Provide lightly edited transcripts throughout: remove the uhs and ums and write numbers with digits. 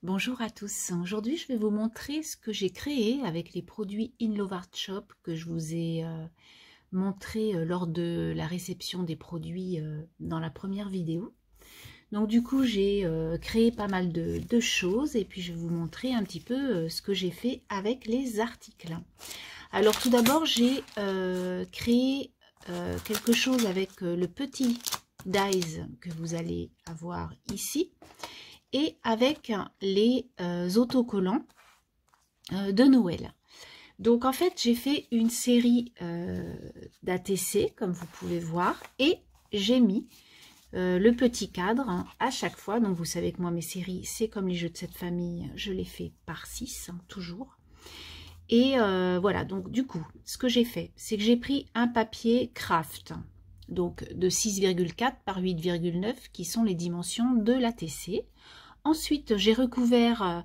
Bonjour à tous, aujourd'hui je vais vous montrer ce que j'ai créé avec les produits In Love Art Shop que je vous ai montré lors de la réception des produits dans la première vidéo. Donc du coup j'ai créé pas mal de choses et puis je vais vous montrer un petit peu ce que j'ai fait avec les articles. Alors tout d'abord j'ai créé quelque chose avec le petit dies que vous allez avoir ici et avec les autocollants de Noël. Donc en fait j'ai fait une série d'ATC comme vous pouvez voir et j'ai mis le petit cadre à chaque fois. Donc vous savez que moi mes séries c'est comme les jeux de cette famille, je les fais par 6 toujours. Et voilà, donc du coup ce que j'ai fait c'est que j'ai pris un papier craft donc de 6,4 par 8,9 qui sont les dimensions de l'ATC. Ensuite, j'ai recouvert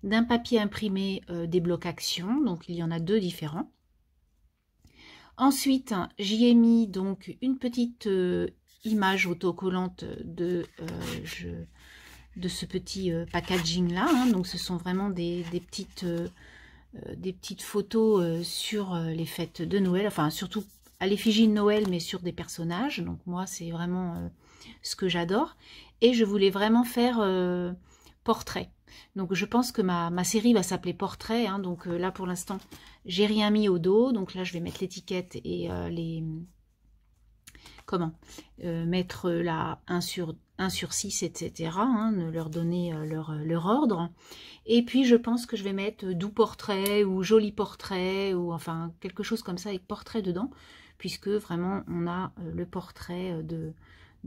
d'un papier imprimé des blocs action, donc il y en a deux différents. Ensuite, j'y ai mis donc une petite image autocollante de ce petit packaging là. Hein. Donc ce sont vraiment des petites photos sur les fêtes de Noël, enfin surtout à l'effigie de Noël, mais sur des personnages. Donc moi, c'est vraiment ce que j'adore. Et je voulais vraiment faire portrait. Donc je pense que ma série va s'appeler portrait. Hein. Donc là, pour l'instant, j'ai rien mis au dos. Donc là, je vais mettre l'étiquette et mettre là 1 sur 6, etc. Hein, leur donner leur ordre. Et puis je pense que je vais mettre doux portrait ou joli portrait ou enfin quelque chose comme ça avec portrait dedans, puisque vraiment on a le portrait de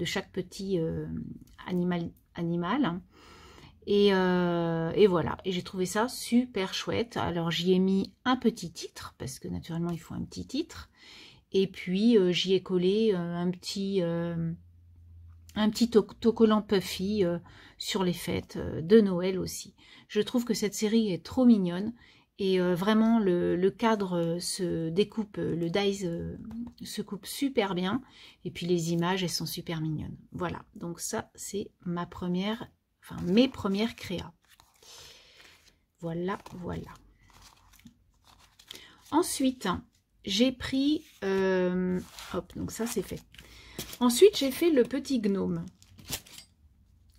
chaque petit animal. Et voilà, et j'ai trouvé ça super chouette. Alors j'y ai mis un petit titre, parce que naturellement il faut un petit titre. Et puis j'y ai collé un petit autocollant puffy sur les fêtes de Noël aussi. Je trouve que cette série est trop mignonne et vraiment le cadre se découpe, le dies se coupe super bien et puis les images elles sont super mignonnes. Voilà, donc ça c'est ma première, enfin mes premières créas. Voilà, voilà. Ensuite, j'ai pris, hop, donc ça c'est fait. Ensuite, j'ai fait le petit gnome.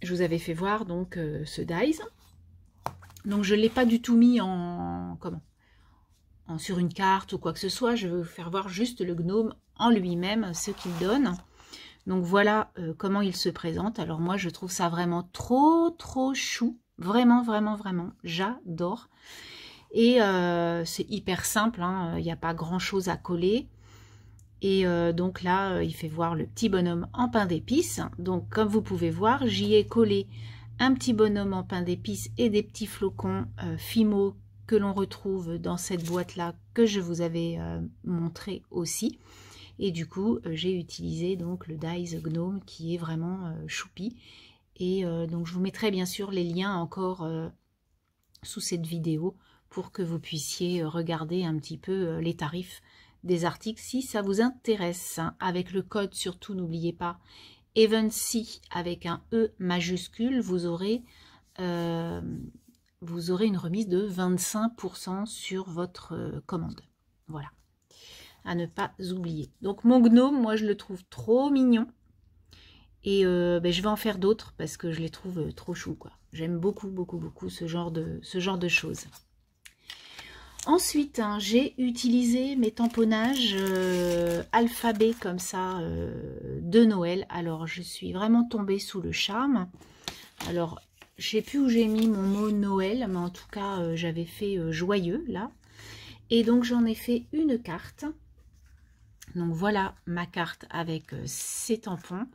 Je vous avais fait voir donc ce dies. Donc je ne l'ai pas du tout mis sur une carte ou quoi que ce soit. Je vais vous faire voir juste le gnome en lui-même, ce qu'il donne. Donc voilà comment il se présente. Alors moi, je trouve ça vraiment trop chou. Vraiment, vraiment, vraiment. J'adore. Et c'est hyper simple. Hein. Il n'y a pas grand-chose à coller. Et donc là, il fait voir le petit bonhomme en pain d'épices. Donc comme vous pouvez voir, j'y ai collé un petit bonhomme en pain d'épices et des petits flocons Fimo que l'on retrouve dans cette boîte-là que je vous avais montré aussi. Et du coup, j'ai utilisé donc le dies gnome qui est vraiment choupi. Et donc je vous mettrai bien sûr les liens encore sous cette vidéo pour que vous puissiez regarder un petit peu les tarifs des articles si ça vous intéresse. Avec le code surtout, n'oubliez pas Evency avec un E majuscule, vous aurez une remise de 25% sur votre commande. Voilà, à ne pas oublier. Donc mon gnome, moi je le trouve trop mignon et je vais en faire d'autres parce que je les trouve trop chou quoi. J'aime beaucoup ce genre de choses. Ensuite, hein, j'ai utilisé mes tamponnages alphabet comme ça de Noël. Alors, je suis vraiment tombée sous le charme. Alors, je sais plus où j'ai mis mon mot Noël, mais en tout cas, j'avais fait joyeux là. Et donc, j'en ai fait une carte. Donc, voilà ma carte avec ces tampons.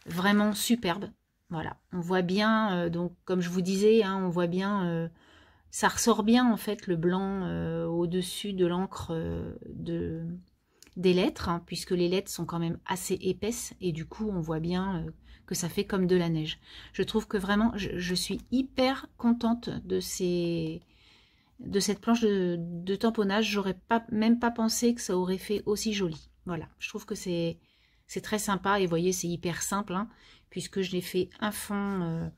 Vraiment superbe. Voilà, on voit bien, donc comme je vous disais, hein, on voit bien... ça ressort bien en fait le blanc au-dessus de l'encre des lettres, hein, puisque les lettres sont quand même assez épaisses et du coup on voit bien que ça fait comme de la neige. Je trouve que vraiment je suis hyper contente de cette planche de tamponnage. J'aurais même pas pensé que ça aurait fait aussi joli. Voilà, je trouve que c'est très sympa et vous voyez c'est hyper simple hein, puisque je l'ai fait un fond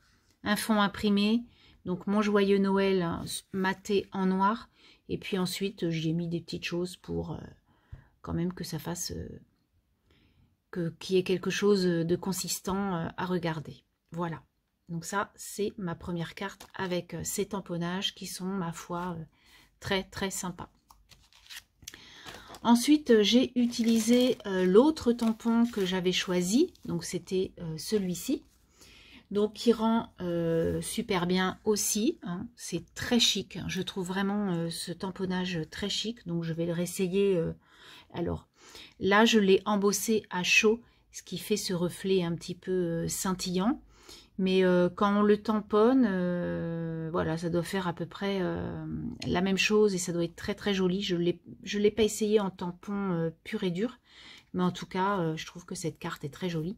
imprimé Donc mon joyeux Noël maté en noir. Et puis ensuite, j'y ai mis des petites choses pour quand même que ça fasse... qu'il y ait quelque chose de consistant à regarder. Voilà. Donc ça, c'est ma première carte avec ces tamponnages qui sont, ma foi, très très sympas. Ensuite, j'ai utilisé l'autre tampon que j'avais choisi. Donc c'était celui-ci. Donc qui rend super bien aussi. Hein. C'est très chic. Je trouve vraiment ce tamponnage très chic. Donc je vais le réessayer. Alors là, je l'ai embossé à chaud, ce qui fait ce reflet un petit peu scintillant. Mais quand on le tamponne, voilà, ça doit faire à peu près la même chose et ça doit être très très joli. Je l'ai pas essayé en tampon pur et dur, mais en tout cas, je trouve que cette carte est très jolie.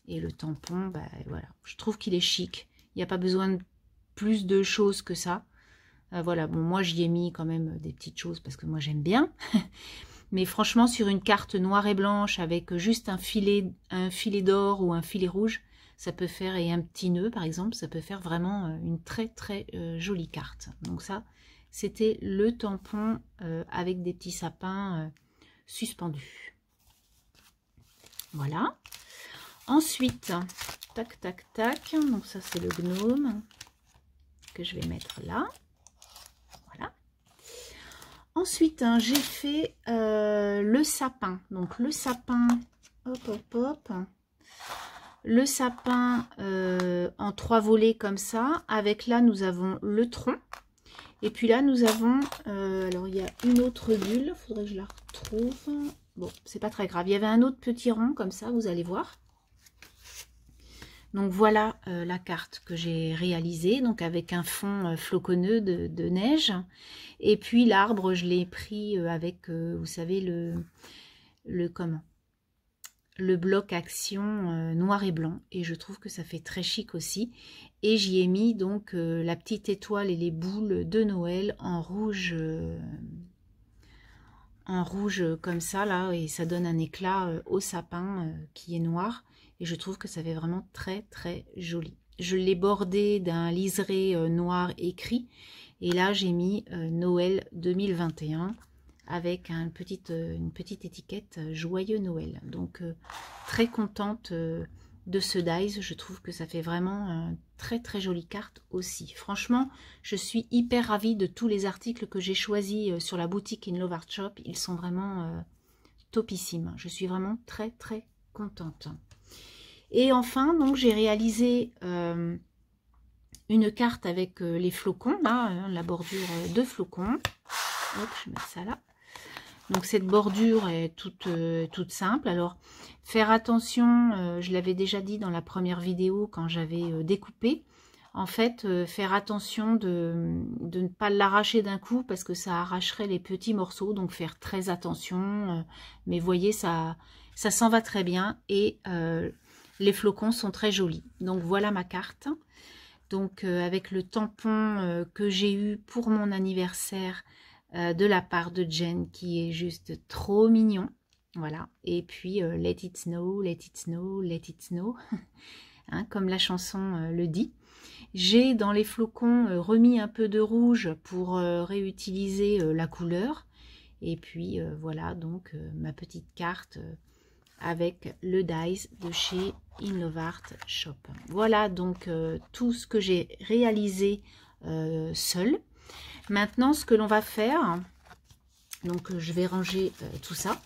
Et le tampon, bah, voilà, je trouve qu'il est chic. Il n'y a pas besoin de plus de choses que ça. Voilà, bon, moi j'y ai mis quand même des petites choses parce que moi j'aime bien. Mais franchement, sur une carte noire et blanche avec juste un filet d'or ou un filet rouge, ça peut faire, et un petit nœud par exemple, ça peut faire vraiment une très très jolie carte. Donc ça, c'était le tampon avec des petits sapins suspendus. Voilà. Ensuite, tac tac tac, donc ça c'est le gnome que je vais mettre là. Voilà. Ensuite, hein, j'ai fait le sapin. Donc le sapin, hop hop hop. Le sapin en 3 volets comme ça. Avec là, nous avons le tronc. Et puis là, nous avons... alors, il y a une autre bulle. Il faudrait que je la retrouve. Bon, c'est pas très grave. Il y avait un autre petit rond comme ça, vous allez voir. Donc, voilà la carte que j'ai réalisée. Donc, avec un fond floconneux de neige. Et puis, l'arbre, je l'ai pris avec, vous savez, le bloc action noir et blanc, et je trouve que ça fait très chic aussi. Et j'y ai mis donc la petite étoile et les boules de Noël en rouge comme ça là, et ça donne un éclat au sapin qui est noir, et je trouve que ça fait vraiment très très joli. Je l'ai bordé d'un liseré noir écrit, et là j'ai mis Noël 2021 avec une petite étiquette Joyeux Noël. Donc très contente de ce dies. Je trouve que ça fait vraiment une très très jolie carte aussi. Franchement, je suis hyper ravie de tous les articles que j'ai choisis sur la boutique In Love Art Shop. Ils sont vraiment topissimes. Je suis vraiment très très contente. Et enfin, donc j'ai réalisé une carte avec les flocons, là, la bordure de flocons. Hop, je mets ça là. Donc cette bordure est toute simple. Alors faire attention, je l'avais déjà dit dans la première vidéo quand j'avais découpé. En fait, faire attention de ne pas l'arracher d'un coup parce que ça arracherait les petits morceaux. Donc faire très attention. Mais vous voyez, ça s'en va très bien et les flocons sont très jolis. Donc voilà ma carte. Donc avec le tampon que j'ai eu pour mon anniversaire de la part de Jen, qui est juste trop mignon. Voilà. Et puis let it snow, let it snow, let it snow, hein, comme la chanson le dit. J'ai dans les flocons remis un peu de rouge pour réutiliser la couleur. Et puis voilà donc ma petite carte avec le dies de chez In Love Art Shop. Voilà donc tout ce que j'ai réalisé seul. Maintenant, ce que l'on va faire, donc je vais ranger tout ça.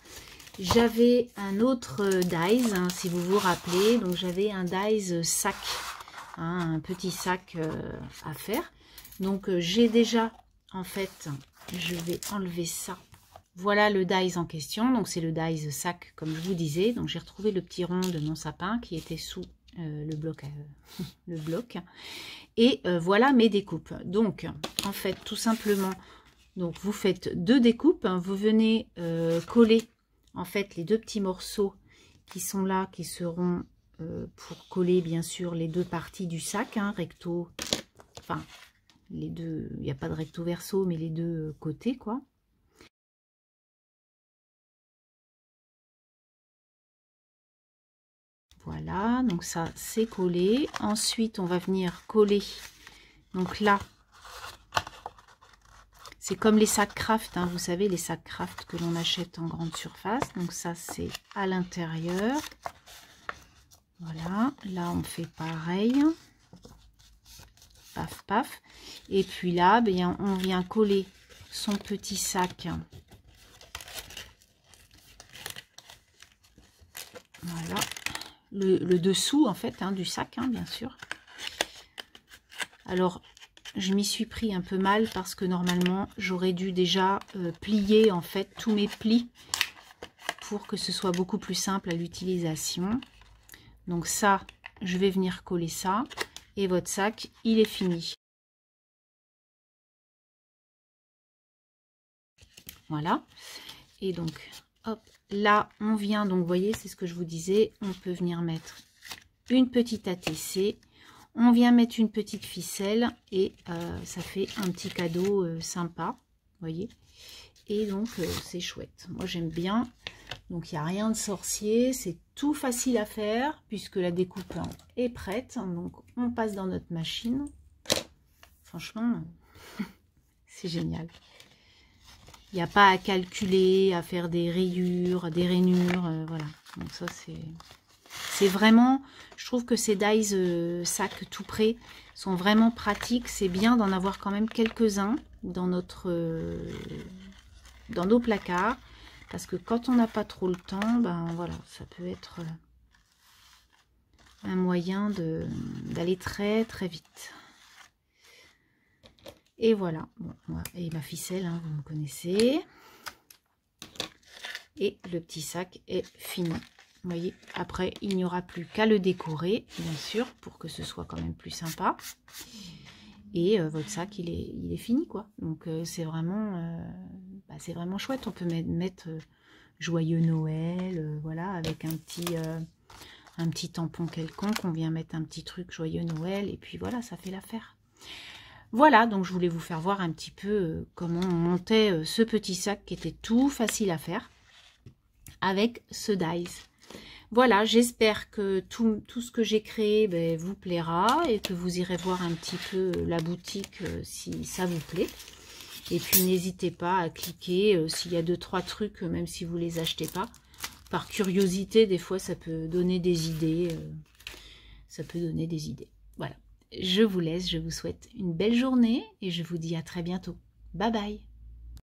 J'avais un autre dies, hein, si vous vous rappelez. Donc j'avais un dies sac, hein, un petit sac à faire. Donc j'ai déjà, en fait, je vais enlever ça. Voilà le dies en question. Donc c'est le dies sac, comme je vous disais. Donc j'ai retrouvé le petit rond de mon sapin qui était sous le bloc. Et voilà mes découpes. Donc, en fait, tout simplement, donc vous faites 2 découpes. Hein, vous venez coller, en fait, les 2 petits morceaux qui sont là, qui seront pour coller, bien sûr, les 2 parties du sac, hein, recto, enfin, les deux, il n'y a pas de recto verso, mais les 2 côtés, quoi. Voilà, donc ça, c'est collé. Ensuite, on va venir coller Donc là, c'est comme les sacs craft, hein, vous savez, les sacs craft que l'on achète en grande surface. Donc ça, c'est à l'intérieur. Voilà, là, on fait pareil. Paf, paf. Et puis là, bien, on vient coller son petit sac. Voilà. Le dessous, en fait, hein, du sac, hein, bien sûr. Alors, je m'y suis pris un peu mal parce que normalement, j'aurais dû déjà plier, en fait, tous mes plis pour que ce soit beaucoup plus simple à l'utilisation. Donc ça, je vais venir coller ça. Et votre sac, il est fini. Voilà. Et donc, hop, là, on vient, donc vous voyez, c'est ce que je vous disais, on peut venir mettre une petite ATC. On vient mettre une petite ficelle et ça fait un petit cadeau sympa, vous voyez. Et donc, c'est chouette. Moi, j'aime bien. Donc, il n'y a rien de sorcier. C'est tout facile à faire puisque la découpe est prête. Donc, on passe dans notre machine. Franchement, c'est génial. Il n'y a pas à calculer, à faire des rayures, des rainures. Voilà. Donc, ça, c'est vraiment... Je trouve que ces dies sacs tout prêts sont vraiment pratiques. C'est bien d'en avoir quand même quelques-uns dans dans nos placards. Parce que quand on n'a pas trop le temps, ben voilà, ça peut être un moyen d'aller très très vite. Et voilà, bon, et ma ficelle, hein, vous me connaissez. Et le petit sac est fini. Vous voyez, après, il n'y aura plus qu'à le décorer, bien sûr, pour que ce soit quand même plus sympa. Et votre sac, il est fini, quoi. Donc, c'est vraiment chouette. On peut mettre Joyeux Noël, voilà, avec un petit tampon quelconque. On vient mettre un petit truc Joyeux Noël, et puis voilà, ça fait l'affaire. Voilà, donc je voulais vous faire voir un petit peu comment on montait ce petit sac qui était tout facile à faire avec ce dies. Voilà, j'espère que tout ce que j'ai créé vous plaira et que vous irez voir un petit peu la boutique si ça vous plaît. Et puis n'hésitez pas à cliquer s'il y a 2-3 trucs, même si vous ne les achetez pas. Par curiosité, des fois ça peut donner des idées. Voilà. Je vous laisse, je vous souhaite une belle journée et je vous dis à très bientôt. Bye bye.